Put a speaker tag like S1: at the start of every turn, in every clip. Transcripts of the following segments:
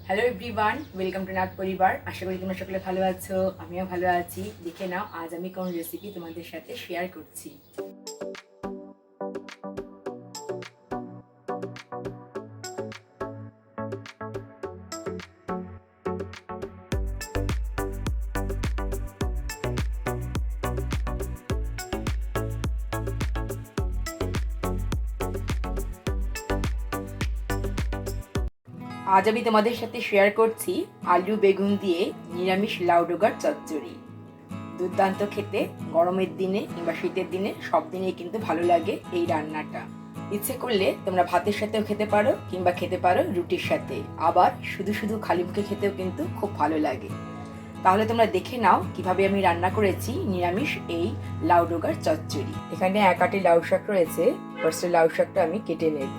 S1: Hello everyone, welcome to nut পরিবার। আশা করি তোমরা সকলে ভালো আছো, আমিও ভালো আছি। দেখে নাও আজ আমি কোন রেসিপি তোমাদের সাথে শেয়ার করছি। আজ আমি তোমাদের সাথে শেয়ার করছি আলু বেগুন দিয়ে নিরামিষ লাউ ডোগার চচ্চড়ি। দুর্দান্ত খেতে, গরমের দিনে কিংবা শীতের দিনে সব দিনেই কিন্তু ভালো লাগে এই রান্নাটা। ইচ্ছে করলে তোমরা ভাতের সাথেও খেতে পারো কিংবা খেতে পারো রুটির সাথে, আবার শুধু শুধু খালি মুখে খেতেও কিন্তু খুব ভালো লাগে। তাহলে তোমরা দেখে নাও কিভাবে আমি রান্না করেছি নিরামিষ এই লাউ ডোগার চচ্চড়ি। এখানে এক আটি লাউ শাক রয়েছে। ফার্স্টে লাউ শাকটা আমি কেটে নেব।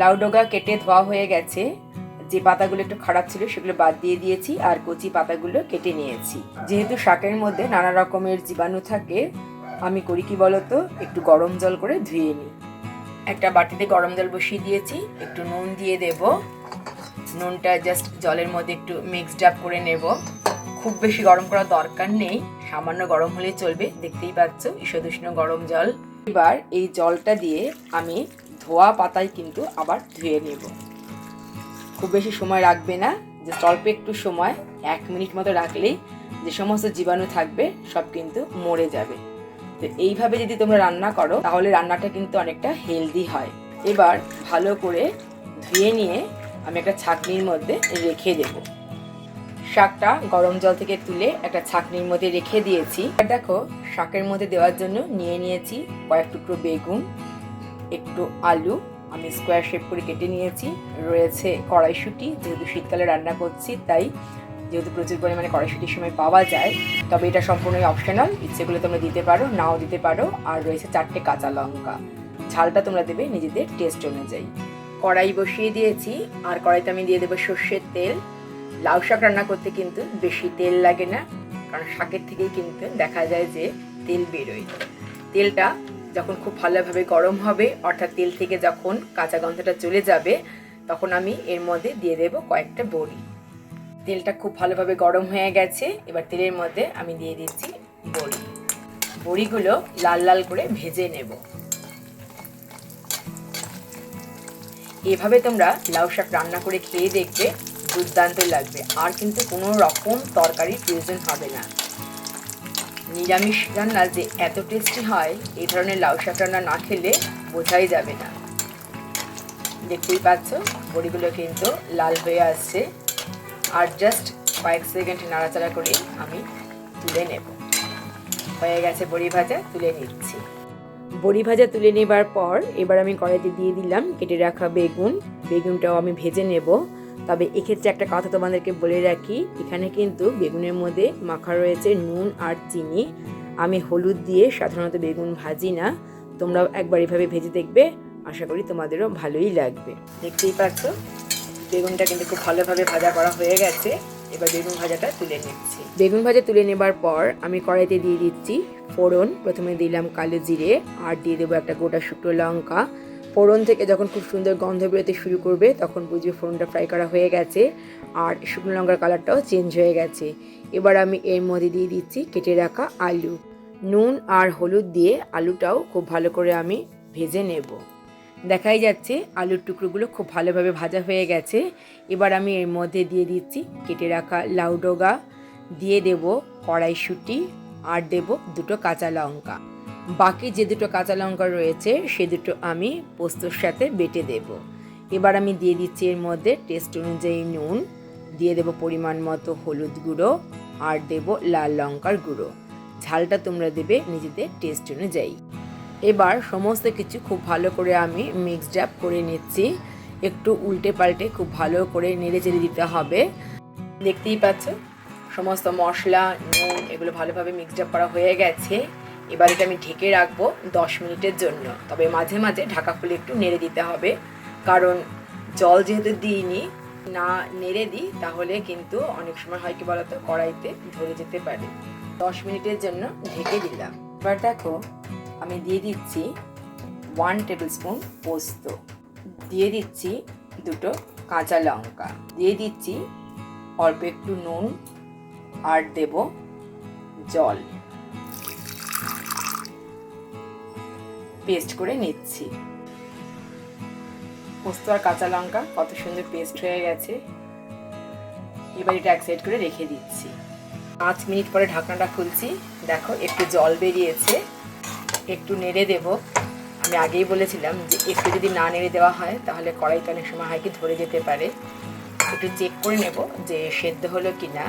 S1: লাউ ডোগা কেটে ধোয়া হয়ে গেছে। যে পাতাগুলো একটু খারাপ ছিল সেগুলো বাদ দিয়ে দিয়েছি আর কচি পাতাগুলো কেটে নিয়েছি। যেহেতু শাকের মধ্যে নানা রকমের জীবাণু থাকে, আমি করি কি বলতো, একটু গরম জল করে ধুয়ে নিই। একটা বাটিতে গরম জল বসিয়ে দিয়েছি, একটু নুন দিয়ে দেব। নুনটা জাস্ট জলের মধ্যে একটু মিক্সড আপ করে নেব। খুব বেশি গরম করার দরকার নেই, সামান্য গরম হলেই চলবে। দেখতেই পাচ্ছ ঈষদুষ্ণ গরম জল। এবার এই জলটা দিয়ে আমি ধোয়া পাতায় কিন্তু আবার ধুয়ে নেব। খুব বেশি সময় রাখবে না, যে অল্প একটু সময়, 1 মিনিট মতো রাখলেই যে সমস্ত জীবাণু থাকবে সব কিন্তু মরে যাবে। তো এইভাবে যদি তোমরা রান্না করো তাহলে রান্নাটা কিন্তু অনেকটা হেলদি হয়। এবার ভালো করে ধুয়ে নিয়ে আমি একটা ছাঁকনির মধ্যে রেখে দেব। শাকটা গরম জল থেকে তুলে একটা ছাঁকনির মধ্যে রেখে দিয়েছি। আর দেখো, শাকের মধ্যে দেওয়ার জন্য নিয়ে নিয়েছি কয়েক টুকরো বেগুন, একটু আলু আমি স্কোয়ার শেপ করে কেটে নিয়েছি। রয়েছে কড়াইশুঁটি, যেহেতু শীতকালে রান্না করছি তাই যেহেতু প্রচুর পরিমাণে কড়াইশুঁটির সময় পাওয়া যায়, তবে এটা সম্পূর্ণই অপশনাল, ইচ্ছে করলে তোমরা দিতে পারো, নাও দিতে পারো। আর রয়েছে 4টে কাঁচা লঙ্কা। ঝালটা তোমরা দেবে নিজেদের টেস্ট অনুযায়ী। কড়াই বসিয়ে দিয়েছি আর কড়াইতে আমি দিয়ে দেবো সর্ষের তেল। লাউ শাক রান্না করতে কিন্তু বেশি তেল লাগে না, কারণ শাকের থেকেই কিন্তু দেখা যায় যে তেল বেরোয়। তেলটা যখন খুব ভালোভাবে গরম হবে, অর্থাৎ তেল থেকে যখন কাঁচা গন্ধটা চলে যাবে, তখন আমি এর মধ্যে দিয়ে দেব কয়েকটা বড়ি। তেলটা খুব ভালোভাবে গরম হয়ে গেছে। এবার তেলের মধ্যে আমি দিয়ে দিচ্ছি বড়ি। বড়িগুলো লাল লাল করে ভেজে নেব। এভাবে তোমরা লাউ শাক রান্না করে খেয়ে দেখবে, দুর্দান্ত লাগবে। আর কিন্তু কোনো রকম তরকারির প্রয়োজন হবে না। নিরামিষ রান্না যে এত টেস্টি হয়, এই ধরনের লাউ শাক রান্না না খেলে বোঝাই যাবে না। দেখতেই পাচ্ছ বড়িগুলো কিন্তু লাল হয়ে আসছে। আর জাস্ট কয়েক সেকেন্ড নাড়াচাড়া করে আমি তুলে নেব। হয়ে গেছে বড়ি ভাজা, তুলে নিচ্ছি। বড়ি ভাজা তুলে নেবার পর এবার আমি কড়াইতে দিয়ে দিলাম কেটে রাখা বেগুন। বেগুনটাও আমি ভেজে নেব। তবে এক্ষেত্রে একটা কথা তোমাদেরকে বলে রাখি, এখানে কিন্তু বেগুনের মধ্যে মাখা রয়েছে নুন আর চিনি। আমি হলুদ দিয়ে সাধারণত বেগুন ভাজি না, তোমরাও একবার এভাবে ভেজে দেখবে, আশা করি তোমাদেরও ভালোই লাগবে। দেখতেই পাচ্ছ বেগুনটা কিন্তু খুব ভালোভাবে ভাজা করা হয়ে গেছে। এবার বেগুন ভাজাটা তুলে নিচ্ছি। বেগুন ভাজা তুলে নেবার পর আমি কড়াইতে দিয়ে দিচ্ছি ফোড়ন। প্রথমে দিলাম কালো জিরে আর দিয়ে দেবো একটা গোটা শুকনো লঙ্কা। ফোড়ন থেকে যখন খুব সুন্দর গন্ধ বেরোতে শুরু করবে তখন বুঝবে ফোড়নটা ফ্রাই করা হয়ে গেছে আর শুকনো লঙ্কার কালারটাও চেঞ্জ হয়ে গেছে। এবার আমি এর মধ্যে দিয়ে দিচ্ছি কেটে রাখা আলু। নুন আর হলুদ দিয়ে আলুটাও খুব ভালো করে আমি ভেজে নেব। দেখাই যাচ্ছে আলুর টুকরোগুলো খুব ভালোভাবে ভাজা হয়ে গেছে। এবার আমি এর মধ্যে দিয়ে দিচ্ছি কেটে রাখা লাউ ডোগা, দিয়ে দেব কড়াইশুঁটি আর দেব 2টো কাঁচা লঙ্কা। বাকি যে 2টো কাঁচা লঙ্কা রয়েছে সে দুটো আমি পোস্তর সাথে বেটে দেব। এবার আমি দিয়ে দিচ্ছি এর মধ্যে টেস্ট অনুযায়ী নুন, দিয়ে দেব পরিমাণ মতো হলুদ গুঁড়ো আর দেব লাল লঙ্কার গুঁড়ো। ঝালটা তোমরা দেবে নিজেদের টেস্ট অনুযায়ী। এবার সমস্ত কিছু খুব ভালো করে আমি মিক্সড আপ করে নিচ্ছি। একটু উল্টে পাল্টে খুব ভালো করে নেড়ে চেড়ে দিতে হবে। দেখতেই পাচ্ছ সমস্ত মশলা নুন এগুলো ভালোভাবে মিক্সড আপ করা হয়ে গেছে। এবার এটা আমি ঢেকে রাখবো 10 মিনিটের জন্য। তবে মাঝে মাঝে ঢাকা খুলে একটু নেড়ে দিতে হবে, কারণ জল যেহেতু দিইনি, না নেড়ে দিই তাহলে কিন্তু অনেক সময় হয় কি বলতো, কড়াইতে ধরে যেতে পারে। 10 মিনিটের জন্য ঢেকে দিলাম। এবার দেখো আমি দিয়ে দিচ্ছি 1 টেবিল স্পুন পোস্ত, দিয়ে দিচ্ছি 2টো কাঁচা লঙ্কা, দিয়ে দিচ্ছি অল্প একটু নুন, আর দেব জল। পেস্ট করে নিচ্ছি। পোস্ত আর কাঁচা লঙ্কা কত সুন্দর পেস্ট হয়ে গেছে। এবার এটা এক সাইড করে রেখে দিচ্ছি। 5 মিনিট পরে ঢাকনাটা খুলছি। দেখো একটু জল বেরিয়েছে। একটু নেড়ে দেব। আমি আগেই বলেছিলাম যে একটু যদি না নেড়ে দেওয়া হয় তাহলে কড়াইতে অনেক সময় হয় কি ধরে যেতে পারে। একটু চেক করে নেব যে সেদ্ধ হলো কি না।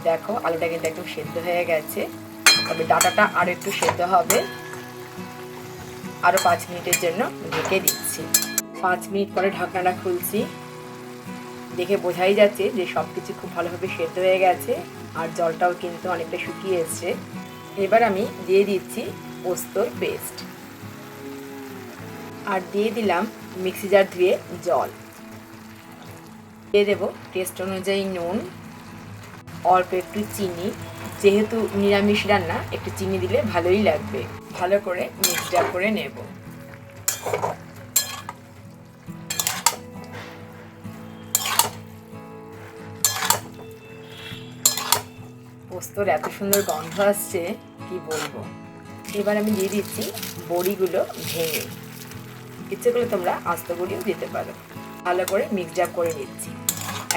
S1: দেখো আলুটা কিন্তু একদম সেদ্ধ হয়ে গেছে, তবে ডাটাটা আরও একটু সেদ্ধ হবে। আরও 5 মিনিটের জন্য ঢেকে দিচ্ছি। 5 মিনিট পরে ঢাকনাটা খুলছি। দেখে বোঝাই যাচ্ছে যে সব কিছু খুব ভালোভাবে সেদ্ধ হয়ে গেছে, আর জলটাও কিন্তু অনেকটা শুকিয়ে এসছে। এবার আমি দিয়ে দিচ্ছি পোস্তর পেস্ট, আর দিয়ে দিলাম মিক্সি জার ধুয়ে জল। দিয়ে দেবো টেস্ট অনুযায়ী নুন, অল্প একটু চিনি। যেহেতু নিরামিষ রান্না একটু চিনি দিলে ভালোই লাগবে। ভালো করে মিক্সচার করে নেব। পোস্তর এত সুন্দর গন্ধ আসছে কি বলবো। এবার আমি দিয়ে দিচ্ছি বড়িগুলো ভেঙে। ইচ্ছে করলে তোমরা আস্ত বড়িও দিতে পারো। ভালো করে মিক্সচার করে নিচ্ছি।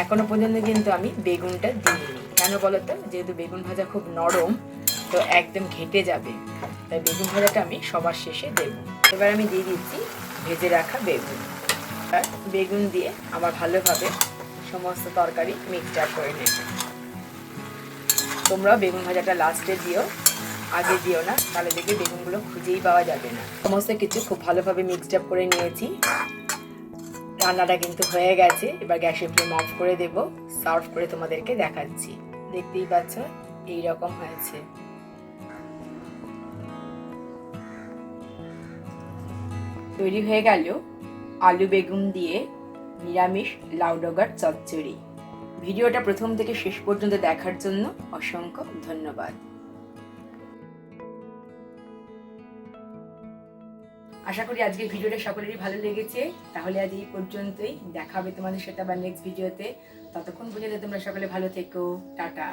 S1: এখনো পর্যন্ত কিন্তু আমি বেগুনটা দিইনি। কেন বলো তো? যেহেতু বেগুন ভাজা খুব নরম, তো একদম ঘেটে যাবে, তাই বেগুন ভাজাটা আমি সবার শেষে দেব। এবার আমি দিয়ে দিচ্ছি ভেজে রাখা বেগুন। আর বেগুন দিয়ে আবার ভালোভাবে সমস্ত তরকারি মিক্সচার করে নেব। তোমরাও বেগুন ভাজাটা লাস্টে দিও, আগে দিও না, তাহলে দেখবে বেগুনগুলো খুঁজেই পাওয়া যাবে না। সমস্ত কিছু খুব ভালোভাবে মিক্সড করে নিয়েছি। রান্নাটা কিন্তু হয়ে গেছে। এবার গ্যাসের ফ্লেম অফ করে দেব। সার্ভ করে তোমাদেরকে দেখাচ্ছি। দেখতেই পাচ্ছ এইরকম হয়েছে। তৈরি হয়ে গেল আলু বেগুন দিয়ে নিরামিষ লাউ ডগার চচ্চড়ি। ভিডিওটা প্রথম থেকে শেষ পর্যন্ত দেখার জন্য অসংখ্য ধন্যবাদ। আশা করি আজকের ভিডিওটা সকলেরই ভালো লেগেছে। তাহলে আজ এই পর্যন্তই। দেখা হবে তোমাদের সাথে আবার নেক্সট ভিডিওতে। ততক্ষণ পর্যন্ত তোমরা সকলে ভালো থেকো। টাটা।